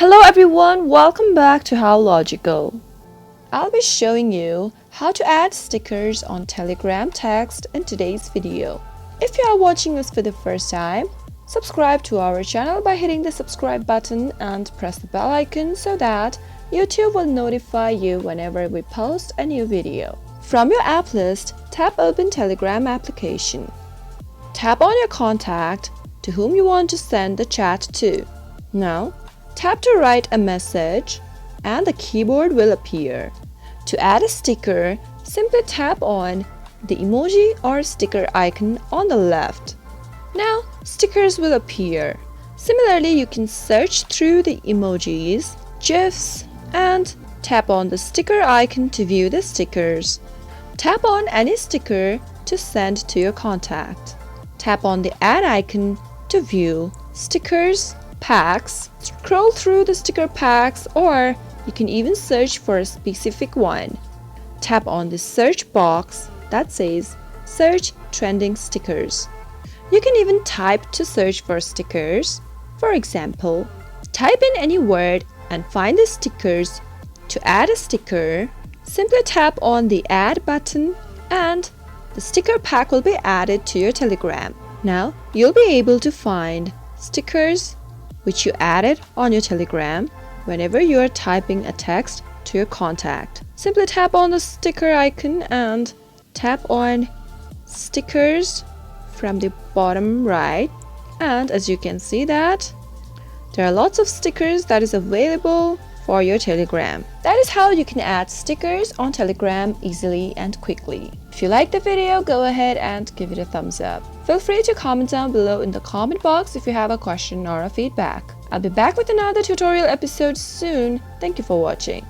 Hello everyone, welcome back to How Logical. I'll be showing you how to add stickers on Telegram text in today's video. If you are watching us for the first time, subscribe to our channel by hitting the subscribe button and press the bell icon so that YouTube will notify you whenever we post a new video. From your app list, tap Open Telegram application. Tap on your contact to whom you want to send the chat to. Now, tap to write a message and the keyboard will appear. To add a sticker, simply tap on the emoji or sticker icon on the left. Now, stickers will appear. Similarly, you can search through the emojis, GIFs, and tap on the sticker icon to view the stickers. Tap on any sticker to send to your contact. Tap on the add icon to view stickers packs. Scroll through the sticker packs, or you can even search for a specific one. Tap on the search box that says Search Trending Stickers. You can even type to search for stickers. For example, type in any word and find the stickers. To add a sticker, simply tap on the Add button and the sticker pack will be added to your Telegram. Now, you'll be able to find stickers which you added on your Telegram whenever you are typing a text to your contact. Simply tap on the sticker icon and tap on stickers from the bottom right, and as you can see that there are lots of stickers that is available for your Telegram. That is how you can add stickers on Telegram easily and quickly. If you like the video, go ahead and give it a thumbs up. Feel free to comment down below in the comment box if you have a question or a feedback. I'll be back with another tutorial episode soon. Thank you for watching.